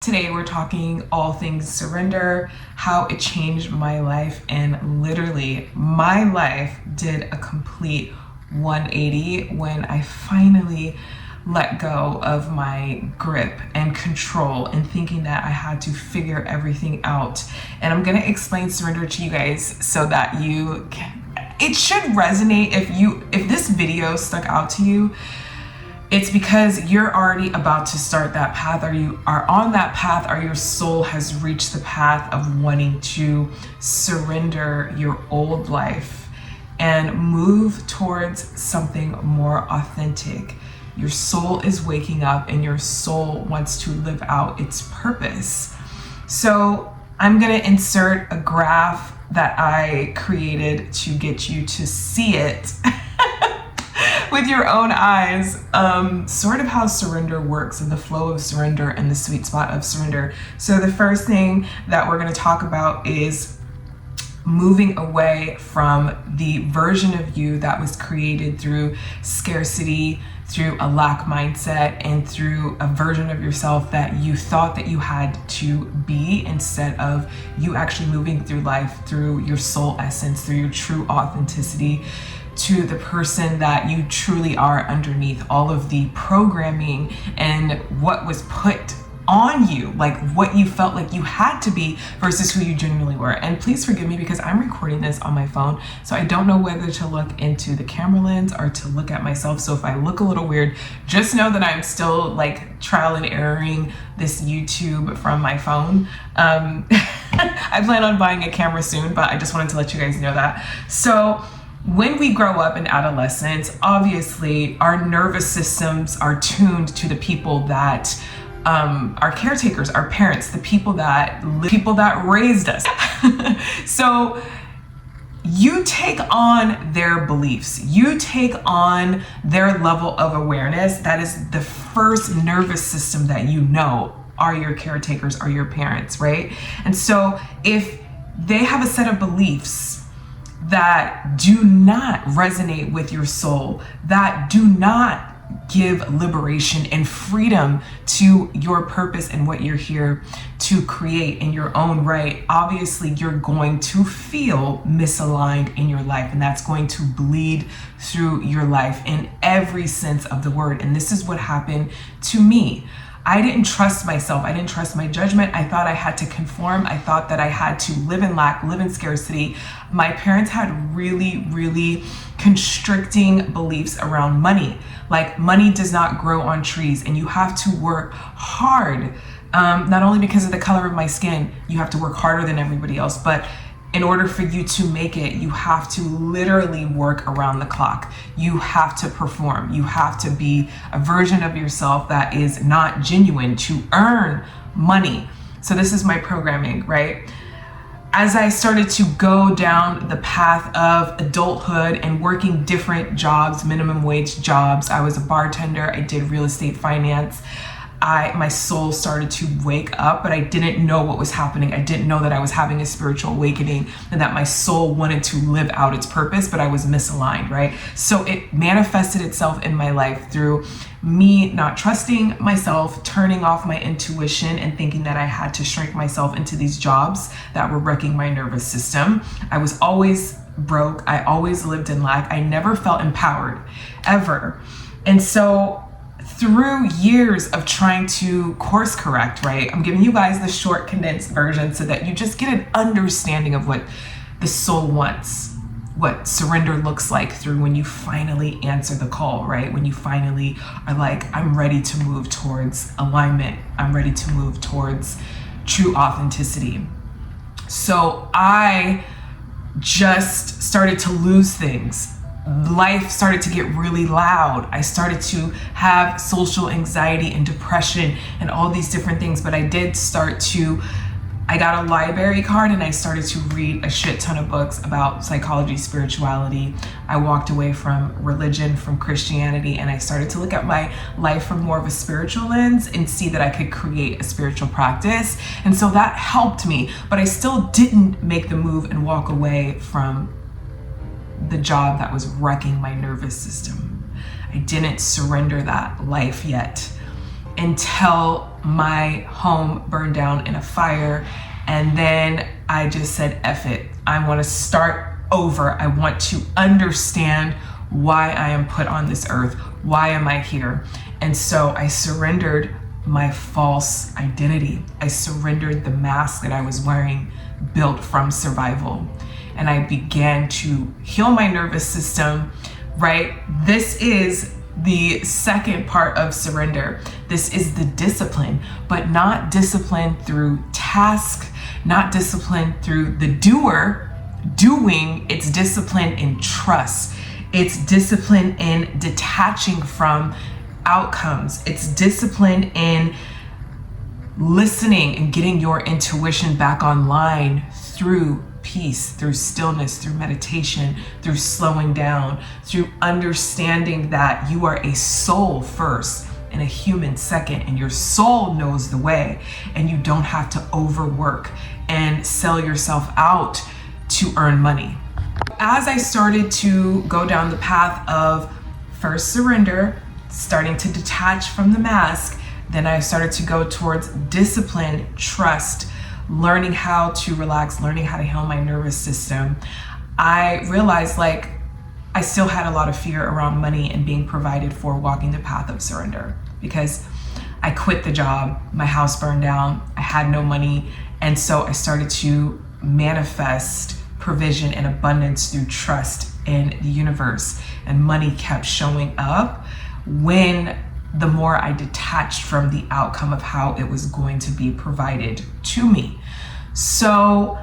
Today we're talking all things surrender, how it changed my life, and literally my life did a complete 180 when I finally let go of my grip and control and thinking that I had to figure everything out. And I'm gonna explain surrender to you guys so that you can, it should resonate. If this video stuck out to you, it's because you're already about to start that path, or you are on that path, or your soul has reached the path of wanting to surrender your old life and move towards something more authentic. Your soul is waking up and your soul wants to live out its purpose. So I'm gonna insert a graph that I created to get you to see it with your own eyes, sort of how surrender works and the flow of surrender and the sweet spot of surrender. So the first thing that we're going to talk about is moving away from the version of you that was created through scarcity, through a lack mindset, and through a version of yourself that you thought that you had to be, instead of you actually moving through life through your soul essence, through your true authenticity, to the person that you truly are underneath all of the programming and what was put on you, like what you felt like you had to be versus who you genuinely were. And please forgive me because I'm recording this on my phone, so I don't know whether to look into the camera lens or to look at myself. So if I look a little weird, just know that I'm still like trial and erroring this YouTube from my phone. I plan on buying a camera soon, but I just wanted to let you guys know that. So when we grow up in adolescence, obviously our nervous systems are tuned to the people that are caretakers, our parents, the people that raised us. So you take on their beliefs, you take on their level of awareness. That is the first nervous system that you know are your caretakers, are your parents, right? And so if they have a set of beliefs that do not resonate with your soul, that do not give liberation and freedom to your purpose and what you're here to create in your own right, obviously you're going to feel misaligned in your life, and that's going to bleed through your life in every sense of the word. And this is what happened to me. I didn't trust myself. I didn't trust my judgment. I thought I had to conform. I thought that I had to live in lack, live in scarcity. My parents had really, really constricting beliefs around money. Like, money does not grow on trees, and you have to work hard. Not only because of the color of my skin, you have to work harder than everybody else, but in order for you to make it, you have to literally work around the clock. You have to perform. You have to be a version of yourself that is not genuine to earn money. So this is my programming, right? As I started to go down the path of adulthood and working different jobs, minimum wage jobs, I was a bartender, I did real estate finance. My soul started to wake up, but I didn't know what was happening. I didn't know that I was having a spiritual awakening and that my soul wanted to live out its purpose, but I was misaligned, right? So it manifested itself in my life through me not trusting myself, turning off my intuition, and thinking that I had to shrink myself into these jobs that were wrecking my nervous system. I was always broke. I always lived in lack. I never felt empowered, ever. And so through years of trying to course correct, right? I'm giving you guys the short, condensed version so that you just get an understanding of what the soul wants, what surrender looks like through when you finally answer the call, right? When you finally are like, I'm ready to move towards alignment. I'm ready to move towards true authenticity. So I just started to lose things. Life started to get really loud. I started to have social anxiety and depression and all these different things. But I got a library card and I started to read a shit ton of books about psychology, spirituality. I walked away from religion, from Christianity, and I started to look at my life from more of a spiritual lens and see that I could create a spiritual practice. And so that helped me, but I still didn't make the move and walk away from the job that was wrecking my nervous system. I didn't surrender that life yet. until my home burned down in a fire. And then I just said, F it. I want to start over. I want to understand why I am put on this earth. Why am I here? And so I surrendered my false identity. I surrendered the mask that I was wearing, built from survival. And I began to heal my nervous system, right? This is the second part of surrender. This is the discipline, but not discipline through task, not discipline through the doing. It's discipline in trust. It's discipline in detaching from outcomes. It's discipline in listening and getting your intuition back online through peace, through stillness, through meditation, through slowing down, through understanding that you are a soul first and a human second, and your soul knows the way, and you don't have to overwork and sell yourself out to earn money. As I started to go down the path of first surrender, starting to detach from the mask, then I started to go towards discipline, trust, learning how to relax, learning how to heal my nervous system. I realized I still had a lot of fear around money and being provided for, walking the path of surrender, because I quit the job, my house burned down, I had no money. And so I started to manifest provision and abundance through trust in the universe. And money kept showing up when the more I detached from the outcome of how it was going to be provided to me. So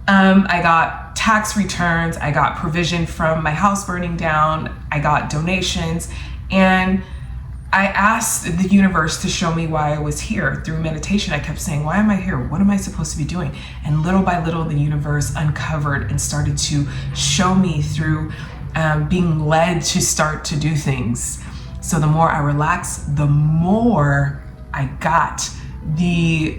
I got tax returns, I got provision from my house burning down, I got donations, and I asked the universe to show me why I was here. Through meditation, I kept saying, why am I here? What am I supposed to be doing? And little by little, the universe uncovered and started to show me through being led to start to do things. So the more I relaxed, the more I got the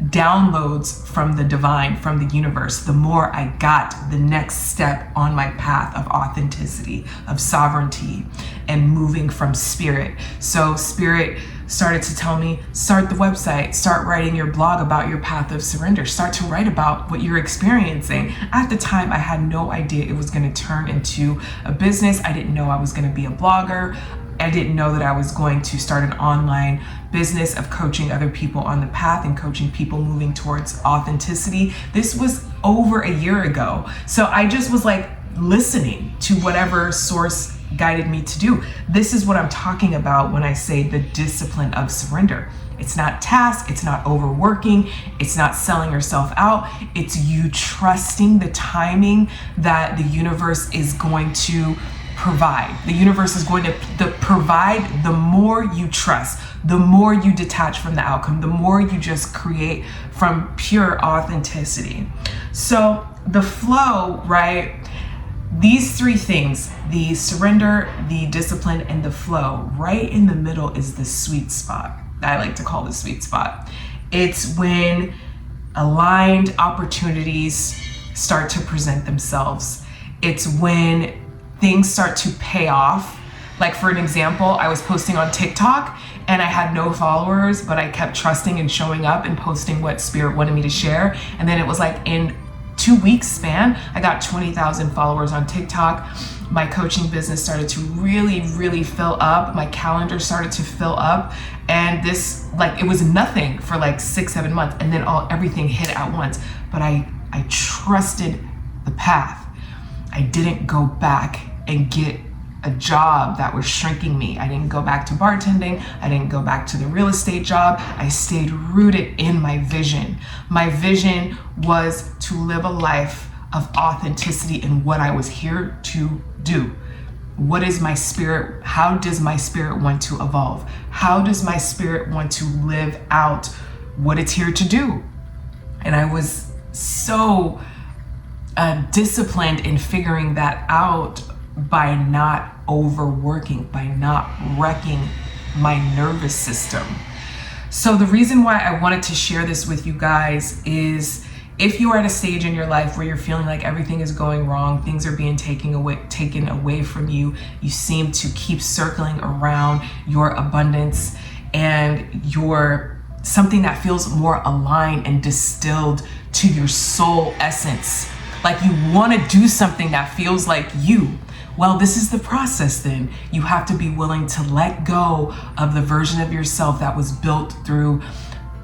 downloads from the divine, from the universe, the more I got the next step on my path of authenticity, of sovereignty, and moving from spirit. So spirit started to tell me, start the website, start writing your blog about your path of surrender, start to write about what you're experiencing. At the time, I had no idea it was going to turn into a business. I didn't know I was going to be a blogger. I didn't know that I was going to start an online business of coaching other people on the path and coaching people moving towards authenticity. This was over a year ago. So I just was listening to whatever source guided me to do. This is what I'm talking about when I say the discipline of surrender. It's not task, it's not overworking, it's not selling yourself out. It's you trusting the timing that the universe is going to provide. The universe is going to provide. The more you trust, the more you detach from the outcome, the more you just create from pure authenticity. So the flow, right? These three things, the surrender, the discipline, and the flow, right in the middle is the sweet spot. I like to call the sweet spot. It's when aligned opportunities start to present themselves. It's when things start to pay off. Like for an example, I was posting on TikTok and I had no followers, but I kept trusting and showing up and posting what spirit wanted me to share. And then it was in 2 weeks span, I got 20,000 followers on TikTok. My coaching business started to really, really fill up. My calendar started to fill up. And this, it was nothing for 6-7 months. And then everything hit at once. But I trusted the path. I didn't go back and get a job that was shrinking me. I didn't go back to bartending. I didn't go back to the real estate job. I stayed rooted in my vision. My vision was to live a life of authenticity in what I was here to do. What is my spirit? How does my spirit want to evolve? How does my spirit want to live out what it's here to do? And I was so disciplined in figuring that out by not overworking, by not wrecking my nervous system. So the reason why I wanted to share this with you guys is if you are at a stage in your life where you're feeling like everything is going wrong, things are being taken away from you, you seem to keep circling around your abundance and you're something that feels more aligned and distilled to your soul essence. Like you want to do something that feels like you. Well, this is the process then. You have to be willing to let go of the version of yourself that was built through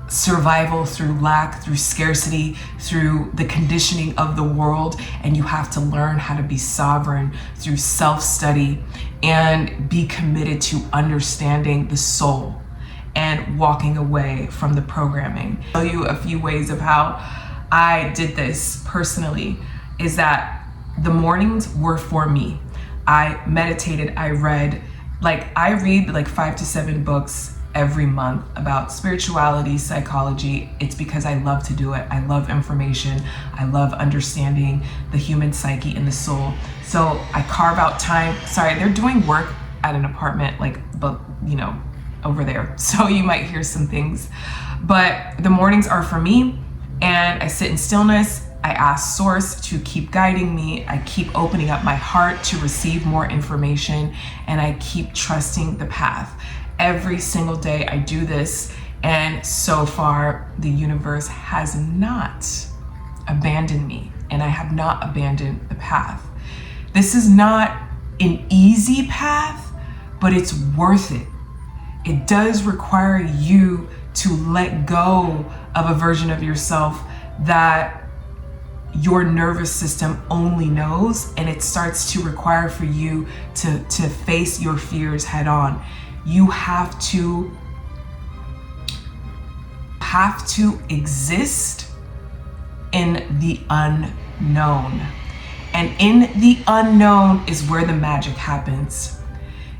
survival, through lack, through scarcity, through the conditioning of the world. And you have to learn how to be sovereign through self-study and be committed to understanding the soul and walking away from the programming. I'll tell you a few ways of how I did this personally is that the mornings were for me. I meditated, I read like 5 to 7 books every month about spirituality, psychology. It's because I love to do it. I love information. I love understanding the human psyche and the soul. So I carve out time. Sorry, they're doing work at an apartment, over there. So you might hear some things, but the mornings are for me, and I sit in stillness. I ask Source to keep guiding me. I keep opening up my heart to receive more information, and I keep trusting the path. Every single day I do this, and so far the universe has not abandoned me, and I have not abandoned the path. This is not an easy path, but it's worth it. It does require you to let go of a version of yourself that your nervous system only knows, and it starts to require for you to face your fears head on. You have to exist in the unknown. And in the unknown is where the magic happens.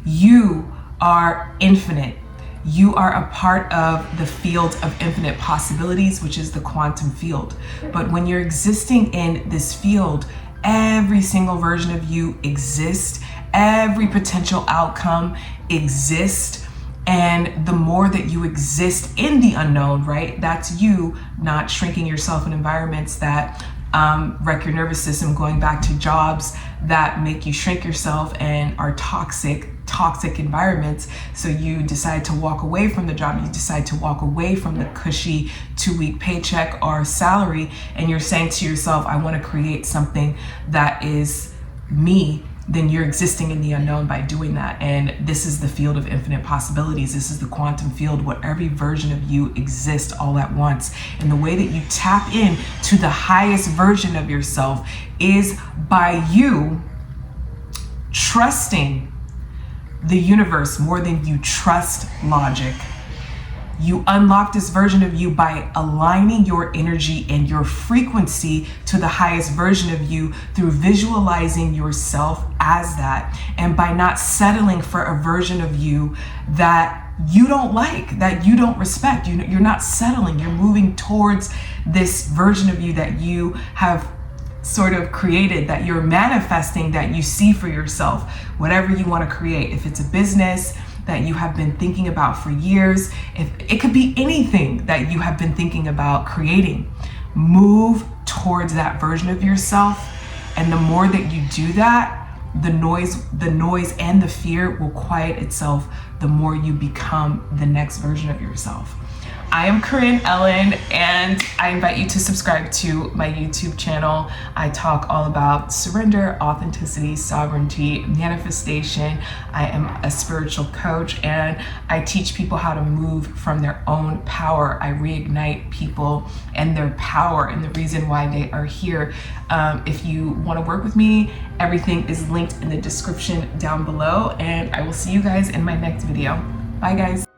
You are infinite. You are a part of the field of infinite possibilities, which is the quantum field. But when you're existing in this field, every single version of you exists. Every potential outcome exists. And the more that you exist in the unknown, right? That's you not shrinking yourself in environments that wreck your nervous system, going back to jobs that make you shrink yourself and are toxic environments. So you decide to walk away from the job, you decide to walk away from the cushy 2-week paycheck or salary, and you're saying to yourself, I want to create something that is me. Then you're existing in the unknown by doing that. And this is the field of infinite possibilities. This is the quantum field where every version of you exists all at once. And the way that you tap in to the highest version of yourself is by you trusting the universe more than you trust logic. You unlock this version of you by aligning your energy and your frequency to the highest version of you through visualizing yourself as that, and by not settling for a version of you that you don't like, that you don't respect. You're not settling. You're moving towards this version of you that you have sort of created, that you're manifesting, that you see for yourself, whatever you want to create. If it's a business that you have been thinking about for years, if it could be anything that you have been thinking about creating, move towards that version of yourself. And the more that you do that, the noise and the fear will quiet itself the more you become the next version of yourself. I am Corinne Ellen, and I invite you to subscribe to my YouTube channel. I talk all about surrender, authenticity, sovereignty, manifestation. I am a spiritual coach, and I teach people how to move from their own power. I reignite people and their power and the reason why they are here. If you want to work with me, everything is linked in the description down below, and I will see you guys in my next video. Bye, guys.